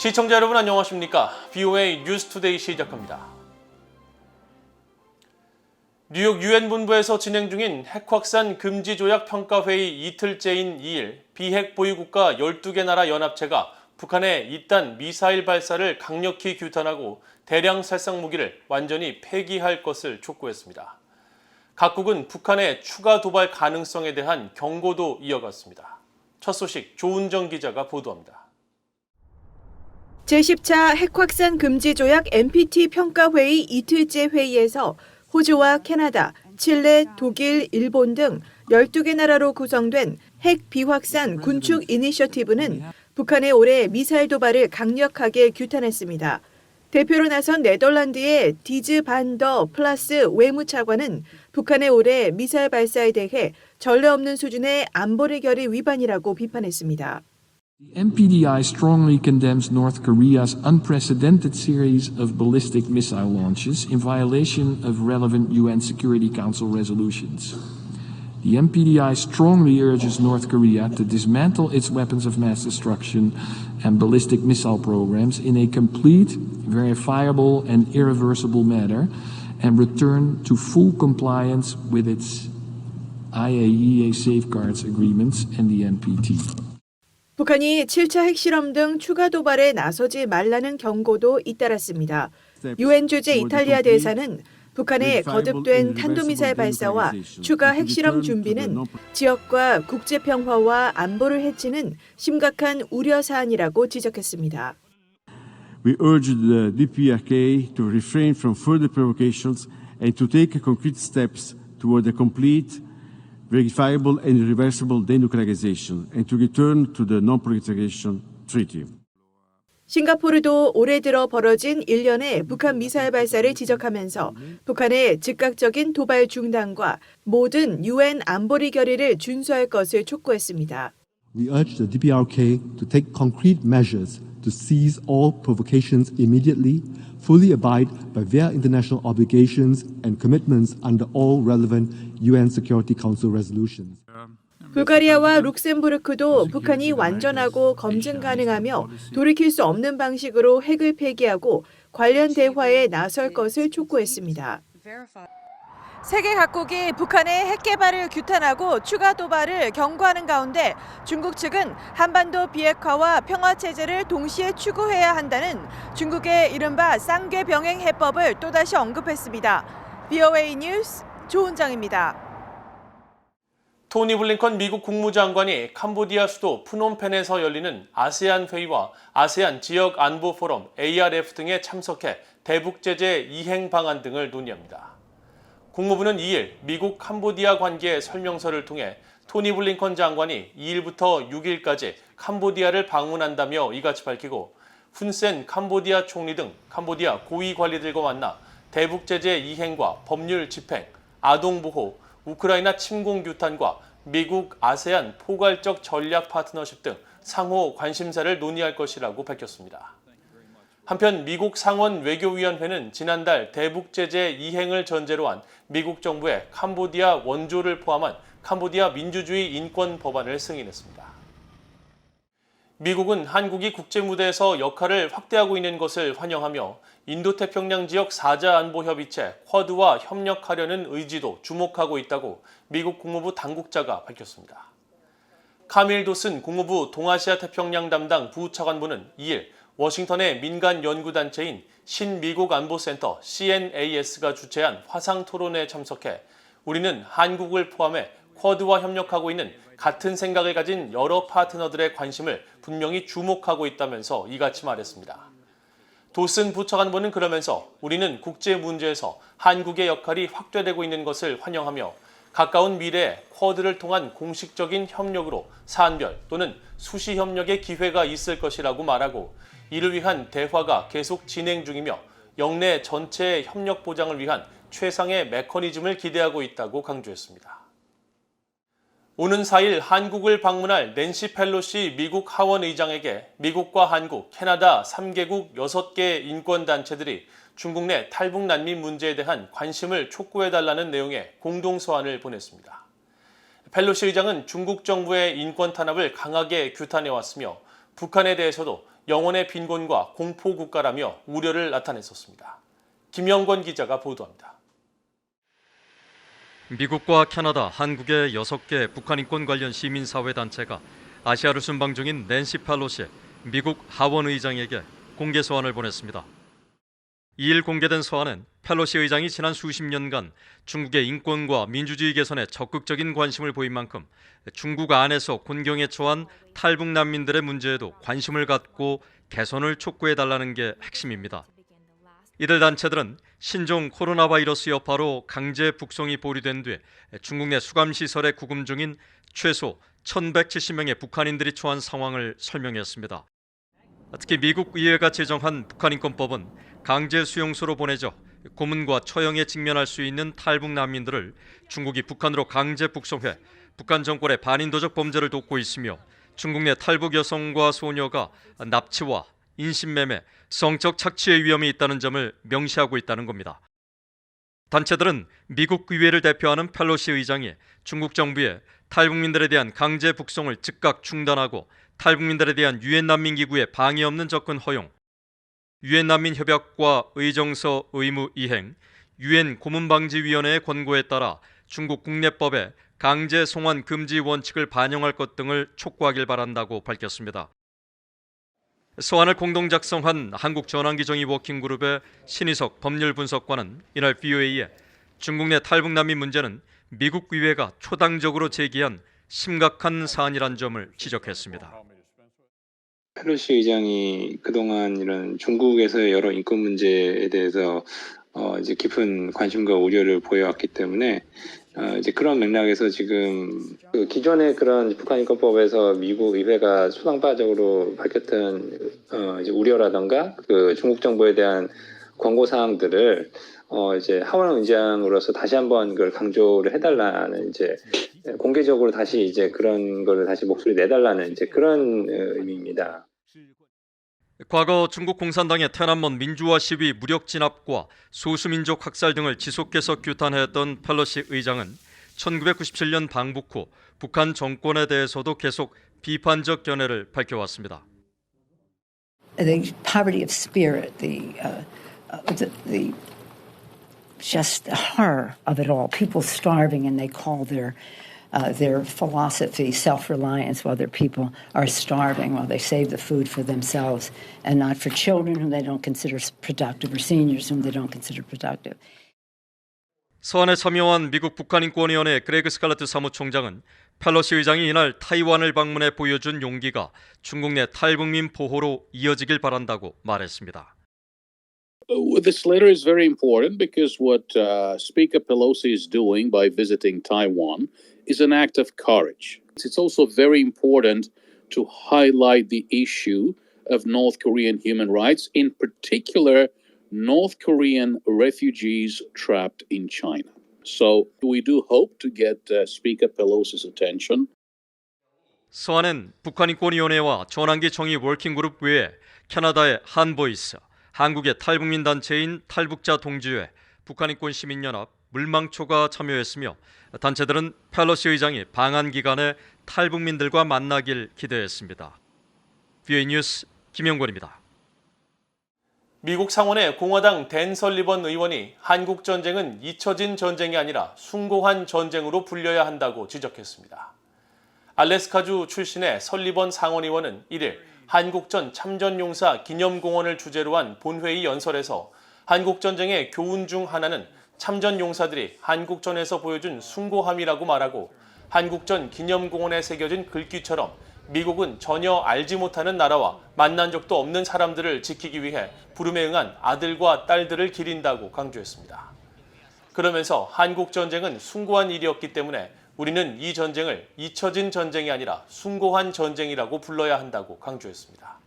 시청자 여러분 안녕하십니까? BOA 뉴스투데이 시작합니다. 뉴욕 유엔 본부에서 진행 중인 핵확산 금지 조약 평가회의 이틀째인 2일 비핵 보유국가 12개 나라 연합체가 북한의 이딴 미사일 발사를 강력히 규탄하고 대량 살상 무기를 완전히 폐기할 것을 촉구했습니다. 각국은 북한의 추가 도발 가능성에 대한 경고도 이어갔습니다. 첫 소식 조은정 기자가 보도합니다. 제10차 핵확산 금지 조약 NPT 평가회의 이틀째 회의에서 호주와 캐나다, 칠레, 독일, 일본 등 12개 나라로 구성된 핵 비확산 군축 이니셔티브는 북한의 올해 미사일 도발을 강력하게 규탄했습니다. 대표로 나선 네덜란드의 디즈 반 더 플라스 외무차관은 북한의 올해 미사일 발사에 대해 전례 없는 수준의 안보리 결의 위반이라고 비판했습니다. The NPDI strongly condemns North Korea's unprecedented series of ballistic missile launches in violation of relevant UN Security Council resolutions. The NPDI strongly urges North Korea to dismantle its weapons of mass destruction and ballistic missile programs in a complete, verifiable, and irreversible manner and return to full compliance with its IAEA safeguards agreements and the NPT. 북한이 7차 핵실험 등 추가 도발에 나서지 말라는 경고도 잇따랐습니다. 유엔 주재 이탈리아 대사는 북한의 거듭된 탄도미사일 발사와 추가 핵실험 준비는 지역과 국제평화와 안보를 해치는 심각한 우려 사안이라고 지적했습니다. We urge the DPRK to refrain from further provocations and to take concrete steps toward a complete, verifiable and irreversible denuclearization and to return to the Non-Proliferation Treaty. 싱가포르도 올해 들어 벌어진 일련의 북한 미사일 발사를 지적하면서 북한의 즉각적인 도발 중단과 모든 유엔 안보리 결의를 준수할 것을 촉구했습니다. We urge the DPRK to take concrete measures to cease all provocations immediately, fully abide by their international obligations and commitments under all relevant UN Security Council resolutions. 불가리아와 룩셈부르크도 북한이 완전하고 검증 가능하며 돌이킬 수 없는 방식으로 핵을 폐기하고 관련 대화에 나설 것을 촉구했습니다. 세계 각국이 북한의 핵 개발을 규탄하고 추가 도발을 경고하는 가운데 중국 측은 한반도 비핵화와 평화 체제를 동시에 추구해야 한다는 중국의 이른바 쌍궤 병행 해법을 또다시 언급했습니다. BOA 뉴스 조은정입니다. 토니 블링컨 미국 국무장관이 캄보디아 수도 프놈펜에서 열리는 아세안 회의와 아세안 지역 안보 포럼 ARF 등에 참석해 대북 제재 이행 방안 등을 논의합니다. 국무부는 2일 미국 캄보디아 관계 설명서를 통해 토니 블링컨 장관이 2일부터 6일까지 캄보디아를 방문한다며 이같이 밝히고 훈센 캄보디아 총리 등 캄보디아 고위 관리들과 만나 대북 제재 이행과 법률 집행, 아동보호, 우크라이나 침공 규탄과 미국 아세안 포괄적 전략 파트너십 등 상호 관심사를 논의할 것이라고 밝혔습니다. 한편 미국 상원 외교위원회는 지난달 대북 제재 이행을 전제로 한 미국 정부의 캄보디아 원조를 포함한 캄보디아 민주주의 인권 법안을 승인했습니다. 미국은 한국이 국제 무대에서 역할을 확대하고 있는 것을 환영하며 인도태평양 지역 4자 안보 협의체 쿼드와 협력하려는 의지도 주목하고 있다고 미국 국무부 당국자가 밝혔습니다. 카밀 도슨 국무부 동아시아 태평양 담당 부차관보는 2일 워싱턴의 민간 연구단체인 신미국 안보센터 CNAS가 주최한 화상 토론에 참석해 우리는 한국을 포함해 쿼드와 협력하고 있는 같은 생각을 가진 여러 파트너들의 관심을 분명히 주목하고 있다면서 이같이 말했습니다. 도슨 부차관보는 그러면서 우리는 국제 문제에서 한국의 역할이 확대되고 있는 것을 환영하며 가까운 미래에 쿼드를 통한 공식적인 협력으로 사안별 또는 수시 협력의 기회가 있을 것이라고 말하고 이를 위한 대화가 계속 진행 중이며 영내 전체의 협력 보장을 위한 최상의 메커니즘을 기대하고 있다고 강조했습니다. 오는 4일 한국을 방문할 낸시 펠로시 미국 하원 의장에게 미국과 한국, 캐나다 3개국 6개 인권단체들이 중국 내 탈북 난민 문제에 대한 관심을 촉구해달라는 내용의 공동서한을 보냈습니다. 펠로시 의장은 중국 정부의 인권 탄압을 강하게 규탄해왔으며 북한에 대해서도 영원의 빈곤과 공포 국가라며 우려를 나타냈었습니다. 김영권 기자가 보도합니다. 미국과 캐나다, 한국의 6개 북한 인권 관련 시민사회단체가 아시아를 순방 중인 낸시 펠로시 미국 하원 의장에게 공개 서한을 보냈습니다. 2일 공개된 서한은 펠로시 의장이 지난 수십 년간 중국의 인권과 민주주의 개선에 적극적인 관심을 보인 만큼 중국 안에서 곤경에 처한 탈북 난민들의 문제에도 관심을 갖고 개선을 촉구해달라는 게 핵심입니다. 이들 단체들은 신종 코로나 바이러스 여파로 강제 북송이 보류된 뒤 중국 내 수감시설에 구금 중인 최소 1,170명의 북한인들이 처한 상황을 설명했습니다. 특히 미국 의회가 제정한 북한인권법은 강제 수용소로 보내져 고문과 처형에 직면할 수 있는 탈북 난민들을 중국이 북한으로 강제 북송해 북한 정권의 반인도적 범죄를 돕고 있으며 중국 내 탈북 여성과 소녀가 납치와 인신매매, 성적 착취의 위험이 있다는 점을 명시하고 있다는 겁니다. 단체들은 미국 의회를 대표하는 펠로시 의장이 중국 정부에 탈북민들에 대한 강제 북송을 즉각 중단하고 탈북민들에 대한 유엔 난민 기구의 방해 없는 접근 허용, 유엔 난민 협약과 의정서 의무 이행, 유엔 고문 방지 위원회의 권고에 따라 중국 국내법에 강제 송환 금지 원칙을 반영할 것 등을 촉구하길 바란다고 밝혔습니다. 서한을 공동 작성한 한국전환기정의 워킹그룹의 신희석 법률분석관은 이날 VOA에 중국 내 탈북 난민 문제는 미국 의회가 초당적으로 제기한 심각한 사안이란 점을 지적했습니다. 펠로시 의장이 그동안 이런 중국에서의 여러 인권 문제에 대해서 이제 깊은 관심과 우려를 보여왔기 때문에 이제 그런 맥락에서 지금 그 기존의 그런 북한인권법에서 미국 의회가 초당파적으로 밝혔던 이제 우려라던가 그 중국 정부에 대한 권고 사항들을 이제 하원 의장으로서 다시 한번 그걸 강조를 해달라는 이제 공개적으로 다시 이제 그런 거를 다시 목소리 내달라는 이제 그런 의미입니다. 과거 중국 공산당의天安문 민주화 시위 무력 진압과 소수민족 학살 등을 지속해서 규탄했던 펠로시 의장은 1997년 방북 후 북한 정권에 대해서도 계속 비판적 견해를 밝혀왔습니다. The poverty of spirit, the just horror of it all. People starving, and they call their philosophy self-reliance, while their people are starving, while they save the food for themselves and not for children whom they don't consider productive or seniors whom they don't consider productive. 서한에 참여한 미국 북한인권위원회 그레그 스칼레트 사무총장은 펠로시 의장이 이날 타이완을 방문해 보여준 용기가 중국 내 탈북민 보호로 이어지길 바란다고 말했습니다. This letter is very important because what Speaker Pelosi is doing by visiting Taiwan is an act of courage. It's also very important to highlight the issue of North Korean human rights, in particular North Korean refugees trapped in China. So we do hope to get Speaker Pelosi's attention. 서한은 북한인권위원회와 전환기 정의 워킹그룹 외에 캐나다의 한보이스, 한국의 탈북민 단체인 탈북자 동지회, 북한인권시민연합, 물망초가 참여했으며 단체들은 펠로시 의장이 방한 기간에 탈북민들과 만나길 기대했습니다. VOA 뉴스 김영권입니다. 미국 상원의 공화당 댄 설리번 의원이 한국 전쟁은 잊혀진 전쟁이 아니라 숭고한 전쟁으로 불려야 한다고 지적했습니다. 알래스카주 출신의 설리번 상원의원은 1일 한국전 참전용사 기념공원을 주제로 한 본회의 연설에서 한국전쟁의 교훈 중 하나는 참전용사들이 한국전에서 보여준 숭고함이라고 말하고 한국전 기념공원에 새겨진 글귀처럼 미국은 전혀 알지 못하는 나라와 만난 적도 없는 사람들을 지키기 위해 부름에 응한 아들과 딸들을 기린다고 강조했습니다. 그러면서 한국전쟁은 숭고한 일이었기 때문에 우리는 이 전쟁을 잊혀진 전쟁이 아니라 숭고한 전쟁이라고 불러야 한다고 강조했습니다.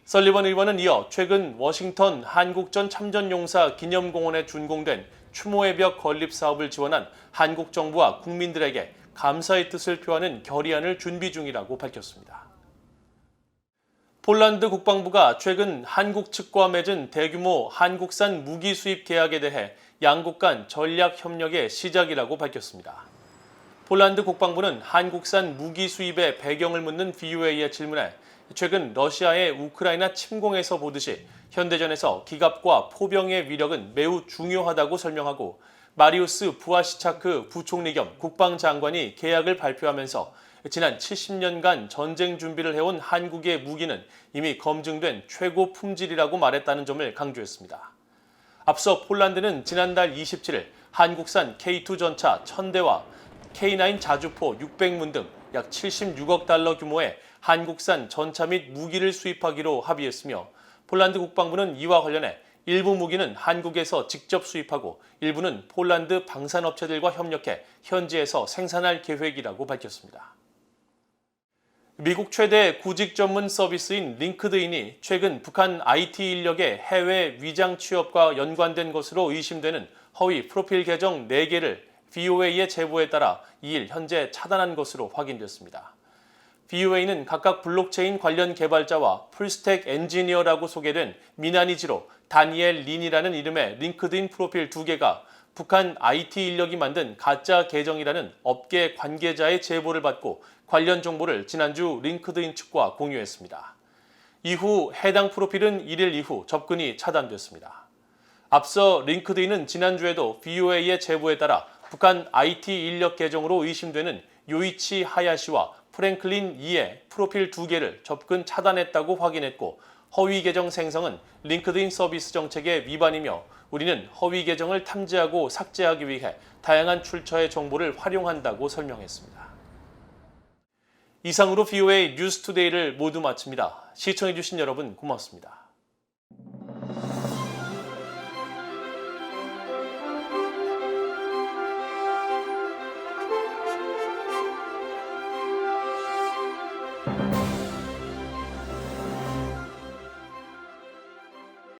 설리번 의원은 이어 최근 워싱턴 한국전 참전용사 기념공원에 준공된 추모의 벽 건립 사업을 지원한 한국 정부와 국민들에게 감사의 뜻을 표하는 결의안을 준비 중이라고 밝혔습니다. 폴란드 국방부가 최근 한국 측과 맺은 대규모 한국산 무기 수입 계약에 대해 양국 간 전략 협력의 시작이라고 밝혔습니다. 폴란드 국방부는 한국산 무기 수입의 배경을 묻는 VOA의 질문에 최근 러시아의 우크라이나 침공에서 보듯이 현대전에서 기갑과 포병의 위력은 매우 중요하다고 설명하고 마리우스 부아시차크 부총리 겸 국방장관이 계약을 발표하면서 지난 70년간 전쟁 준비를 해온 한국의 무기는 이미 검증된 최고 품질이라고 말했다는 점을 강조했습니다. 앞서 폴란드는 지난달 27일 한국산 K2 전차 1000대와 K9 자주포 600문 등 약 76억 달러 규모의 한국산 전차 및 무기를 수입하기로 합의했으며 폴란드 국방부는 이와 관련해 일부 무기는 한국에서 직접 수입하고 일부는 폴란드 방산업체들과 협력해 현지에서 생산할 계획이라고 밝혔습니다. 미국 최대 구직 전문 서비스인 링크드인이 최근 북한 IT 인력의 해외 위장 취업과 연관된 것으로 의심되는 허위 프로필 계정 4개를 VOA의 제보에 따라 2일 현재 차단한 것으로 확인됐습니다. VOA는 각각 블록체인 관련 개발자와 풀스택 엔지니어라고 소개된 미나니지로 다니엘 린이라는 이름의 링크드인 프로필 2개가 북한 IT 인력이 만든 가짜 계정이라는 업계 관계자의 제보를 받고 관련 정보를 지난주 링크드인 측과 공유했습니다. 이후 해당 프로필은 1일 이후 접근이 차단됐습니다. 앞서 링크드인은 지난주에도 VOA의 제보에 따라 북한 IT 인력 계정으로 의심되는 요이치 하야시와 프랭클린 이의 프로필 2개를 접근 차단했다고 확인했고 허위 계정 생성은 링크드인 서비스 정책의 위반이며 우리는 허위 계정을 탐지하고 삭제하기 위해 다양한 출처의 정보를 활용한다고 설명했습니다. 이상으로 VOA 뉴스투데이를 모두 마칩니다. 시청해주신 여러분 고맙습니다.